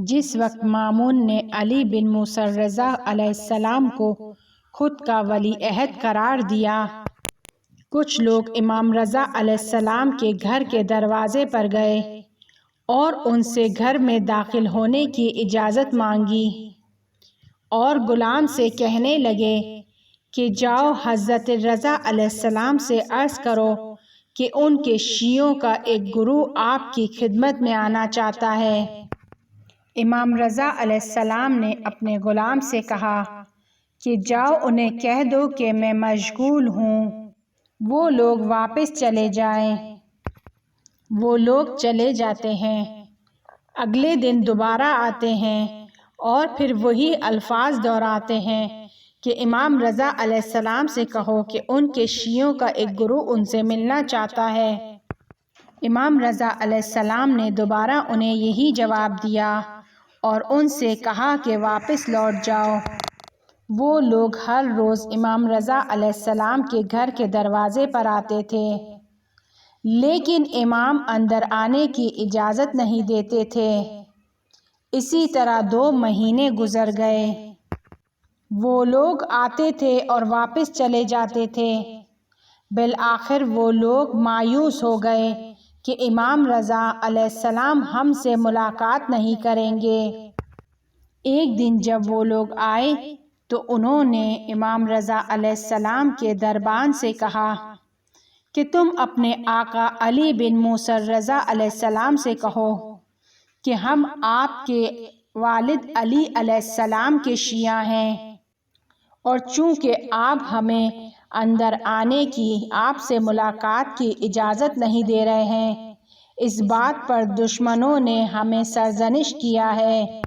جس وقت مامون نے علی بن موسیٰ رضا علیہ السلام کو خود کا ولی عہد قرار دیا، کچھ لوگ امام رضا علیہ السلام کے گھر کے دروازے پر گئے اور ان سے گھر میں داخل ہونے کی اجازت مانگی اور غلام سے کہنے لگے کہ جاؤ حضرت رضا علیہ السلام سے عرض کرو کہ ان کے شیعوں کا ایک گروہ آپ کی خدمت میں آنا چاہتا ہے۔ امام رضا علیہ السلام نے اپنے غلام سے کہا کہ جاؤ انہیں کہہ دو کہ میں مشغول ہوں، وہ لوگ واپس چلے جائیں۔ وہ لوگ چلے جاتے ہیں، اگلے دن دوبارہ آتے ہیں اور پھر وہی الفاظ دہراتے ہیں کہ امام رضا علیہ السلام سے کہو کہ ان کے شیعوں کا ایک گروہ ان سے ملنا چاہتا ہے۔ امام رضا علیہ السلام نے دوبارہ انہیں یہی جواب دیا اور ان سے کہا کہ واپس لوٹ جاؤ۔ وہ لوگ ہر روز امام رضا علیہ السلام کے گھر کے دروازے پر آتے تھے، لیکن امام اندر آنے کی اجازت نہیں دیتے تھے۔ اسی طرح 2 مہینے گزر گئے۔ وہ لوگ آتے تھے اور واپس چلے جاتے تھے۔ بالآخر وہ لوگ مایوس ہو گئے کہ امام رضا علیہ السلام ہم سے ملاقات نہیں کریں گے۔ ایک دن جب وہ لوگ آئے تو انہوں نے امام رضا علیہ السلام کے دربان سے کہا کہ تم اپنے آقا علی بن موسیٰ رضا علیہ السلام سے کہو کہ ہم آپ کے والد علی علیہ السلام کے شیعہ ہیں، اور چونکہ آپ ہمیں اندر آنے کی، آپ سے ملاقات کی اجازت نہیں دے رہے ہیں، اس بات پر دشمنوں نے ہمیں سرزنش کیا ہے۔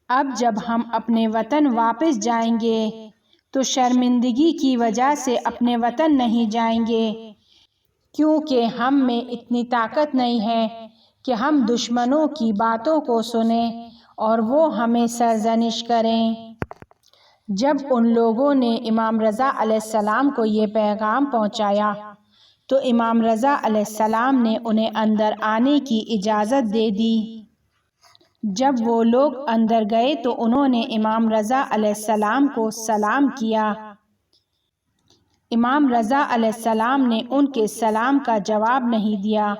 اب جب ہم اپنے وطن واپس جائیں گے تو شرمندگی کی وجہ سے اپنے وطن نہیں جائیں گے، کیونکہ ہم میں اتنی طاقت نہیں ہے کہ ہم دشمنوں کی باتوں کو سنیں اور وہ ہمیں سرزنش کریں۔ جب ان لوگوں نے امام رضا علیہ السلام کو یہ پیغام پہنچایا تو امام رضا علیہ السلام نے انہیں اندر آنے کی اجازت دے دی۔ جب وہ لوگ اندر گئے تو انہوں نے امام رضا علیہ السلام کو سلام کیا۔ امام رضا علیہ السلام نے ان کے سلام کا جواب نہیں دیا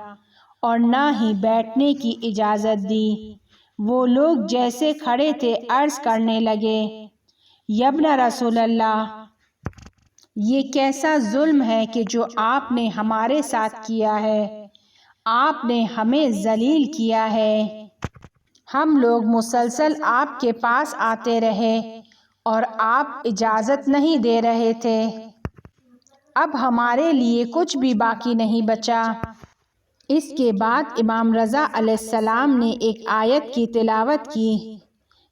اور نہ ہی بیٹھنے کی اجازت دی۔ وہ لوگ جیسے کھڑے تھے عرض کرنے لگے، یابن رسول اللہ، یہ کیسا ظلم ہے کہ جو آپ نے ہمارے ساتھ کیا ہے، آپ نے ہمیں ذلیل کیا ہے۔ ہم لوگ مسلسل آپ کے پاس آتے رہے اور آپ اجازت نہیں دے رہے تھے، اب ہمارے لیے کچھ بھی باقی نہیں بچا۔ اس کے بعد امام رضا علیہ السلام نے ایک آیت کی تلاوت کی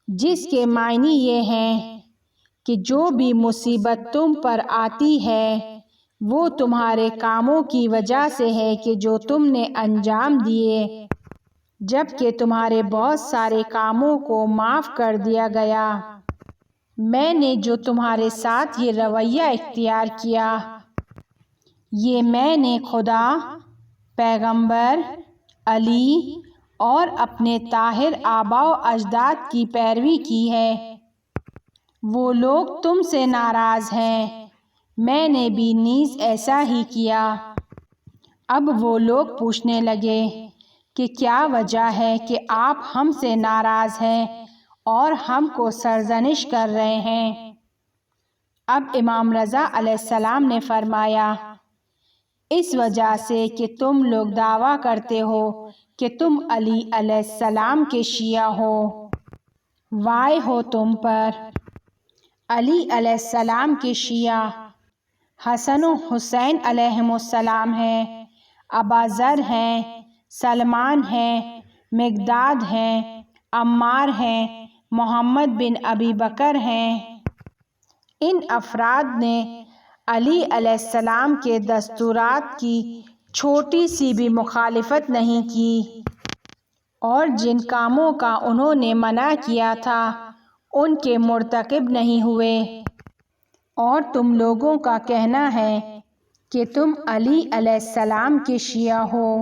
جس کے معنی یہ ہیں کہ جو بھی مصیبت تم پر آتی ہے وہ تمہارے کاموں کی وجہ سے ہے کہ جو تم نے انجام دیے، جبکہ تمہارے بہت سارے کاموں کو معاف کر دیا گیا۔ میں نے جو تمہارے ساتھ یہ رویہ اختیار کیا، یہ میں نے خدا، پیغمبر، علی اور اپنے طاہر آباء و اجداد کی پیروی کی ہے۔ وہ لوگ تم سے ناراض ہیں، میں نے بھی نیز ایسا ہی کیا۔ اب وہ لوگ پوچھنے لگے کہ کیا وجہ ہے کہ آپ ہم سے ناراض ہیں اور ہم کو سرزنش کر رہے ہیں؟ اب امام رضا علیہ السلام نے فرمایا، اس وجہ سے کہ تم لوگ دعویٰ کرتے ہو کہ تم علی علیہ السلام کے شیعہ ہو، وائے ہو تم پر! علی علیہ السلام کے شیعہ حسن و حسین علیہم السلام ہیں، اباذر ہیں، سلمان ہیں، مقداد ہیں، عمار ہیں، محمد بن ابی بکر ہیں۔ ان افراد نے علی علیہ السلام کے دستورات کی چھوٹی سی بھی مخالفت نہیں کی، اور جن کاموں کا انہوں نے منع کیا تھا ان کے مرتکب نہیں ہوئے۔ اور تم لوگوں کا کہنا ہے کہ تم علی علیہ السلام کے شیعہ ہو،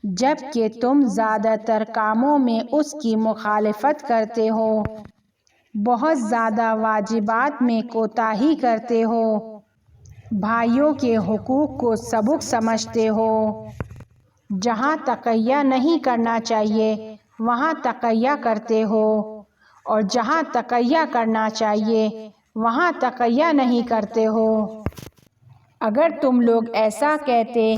جبکہ تم زیادہ تر کاموں میں اس کی مخالفت کرتے ہو، بہت زیادہ واجبات میں کوتاہی کرتے ہو، بھائیوں کے حقوق کو سبک سمجھتے ہو، جہاں تقیہ نہیں کرنا چاہیے وہاں تقیہ کرتے ہو، اور جہاں تقیہ کرنا چاہیے وہاں تقیہ نہیں کرتے ہو۔ اگر تم لوگ ایسا کہتے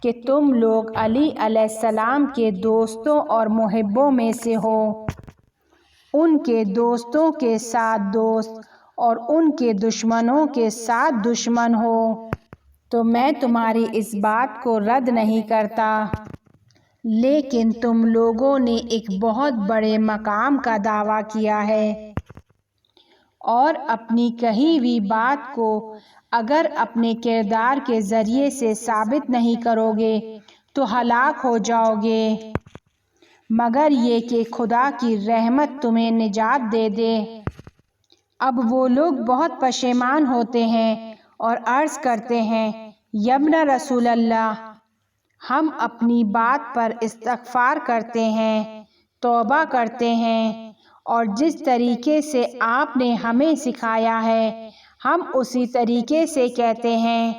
کہ تم لوگ علی علیہ السلام کے دوستوں اور محبوں میں سے ہو، ان کے دوستوں کے ساتھ دوست اور ان کے دشمنوں کے ساتھ دشمن ہو، تو میں تمہاری اس بات کو رد نہیں کرتا، لیکن تم لوگوں نے ایک بہت بڑے مقام کا دعویٰ کیا ہے، اور اپنی کہی ہوئی بات کو اگر اپنے کردار کے ذریعے سے ثابت نہیں کرو گے تو ہلاک ہو جاؤ گے، مگر یہ کہ خدا کی رحمت تمہیں نجات دے دے۔ اب وہ لوگ بہت پشیمان ہوتے ہیں اور عرض کرتے ہیں، یابن رسول اللہ، ہم اپنی بات پر استغفار کرتے ہیں، توبہ کرتے ہیں، اور جس طریقے سے آپ نے ہمیں سکھایا ہے ہم اسی طریقے سے کہتے ہیں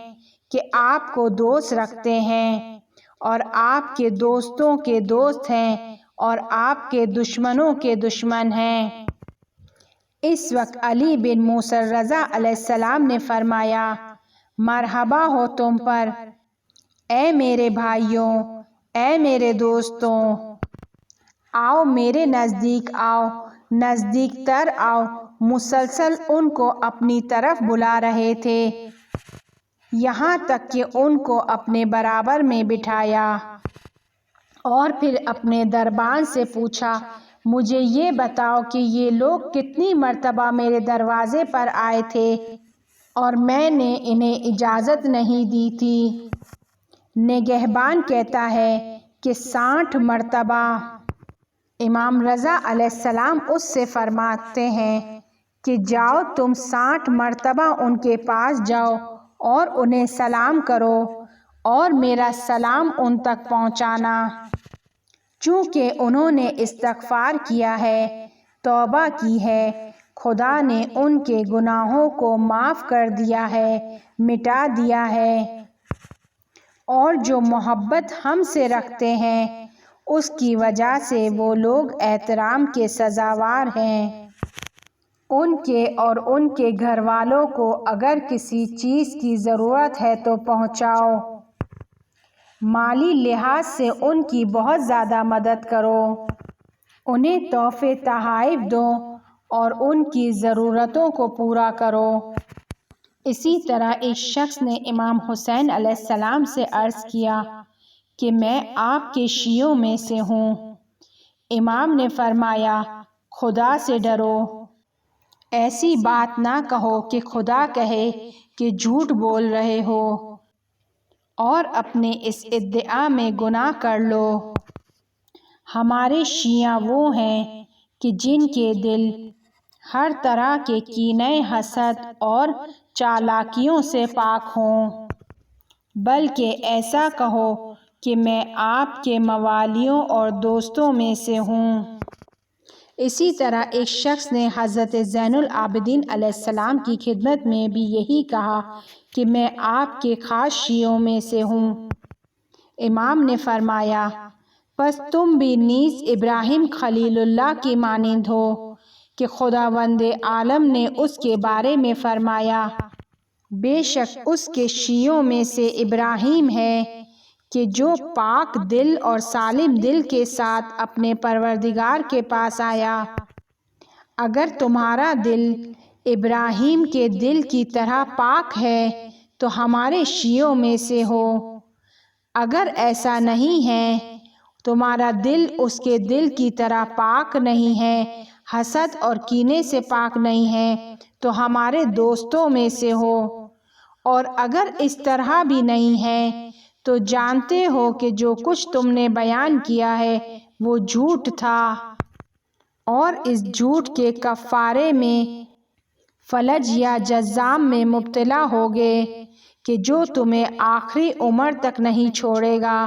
کہ آپ کو دوست رکھتے ہیں، اور آپ کے دوستوں کے دوست ہیں اور آپ کے دشمنوں کے دشمن ہیں۔ اس وقت علی بن موسیٰ الرضا علیہ السلام نے فرمایا، مرحبا ہو تم پر، اے میرے بھائیوں، اے میرے دوستوں، آؤ میرے نزدیک آؤ، نزدیک تر آؤ۔ مسلسل ان کو اپنی طرف بلا رہے تھے، یہاں تک کہ ان کو اپنے برابر میں بٹھایا، اور پھر اپنے دربان سے پوچھا، مجھے یہ بتاؤ کہ یہ لوگ کتنی مرتبہ میرے دروازے پر آئے تھے اور میں نے انہیں اجازت نہیں دی تھی؟ نگہبان کہتا ہے کہ 60 مرتبہ۔ امام رضا علیہ السلام اس سے فرماتے ہیں کہ جاؤ تم 60 مرتبہ ان کے پاس جاؤ اور انہیں سلام کرو، اور میرا سلام ان تک پہنچانا، چونکہ انہوں نے استغفار کیا ہے، توبہ کی ہے، خدا نے ان کے گناہوں کو معاف کر دیا ہے، مٹا دیا ہے، اور جو محبت ہم سے رکھتے ہیں اس کی وجہ سے وہ لوگ احترام کے سزاوار ہیں۔ ان کے اور ان کے گھر والوں کو اگر کسی چیز کی ضرورت ہے تو پہنچاؤ، مالی لحاظ سے ان کی بہت زیادہ مدد کرو، انہیں تحفے تحائف دو اور ان کی ضرورتوں کو پورا کرو۔ اسی طرح ایک شخص نے امام حسین علیہ السلام سے عرض کیا کہ میں آپ کے شیعوں میں سے ہوں۔ امام نے فرمایا، خدا سے ڈرو، ایسی بات نہ کہو کہ خدا کہے کہ جھوٹ بول رہے ہو، اور اپنے اس ادعا میں گناہ کر لو۔ ہمارے شیعہ وہ ہیں کہ جن کے دل ہر طرح کے کینہ، حسد اور چالاکیوں سے پاک ہوں، بلکہ ایسا کہو کہ میں آپ کے موالیوں اور دوستوں میں سے ہوں۔ اسی طرح ایک شخص نے حضرت زین العابدین علیہ السلام کی خدمت میں بھی یہی کہا کہ میں آپ کے خاص شیعوں میں سے ہوں۔ امام نے فرمایا، پس تم بھی نیز ابراہیم خلیل اللہ کی مانند ہو کہ خداوند عالم نے اس کے بارے میں فرمایا، بے شک اس کے شیعوں میں سے ابراہیم ہے کہ جو پاک دل اور سالم دل کے ساتھ اپنے پروردگار کے پاس آیا۔ اگر تمہارا دل ابراہیم کے دل کی طرح پاک ہے تو ہمارے شیعوں میں سے ہو، اگر ایسا نہیں ہے، تمہارا دل اس کے دل کی طرح پاک نہیں ہے، حسد اور کینے سے پاک نہیں ہے، تو ہمارے دوستوں میں سے ہو، اور اگر اس طرح بھی نہیں ہے تو جانتے ہو کہ جو کچھ تم نے بیان کیا ہے وہ جھوٹ تھا، اور اس جھوٹ کے کفارے میں فلج یا جذام میں مبتلا ہوگے کہ جو تمہیں آخری عمر تک نہیں چھوڑے گا۔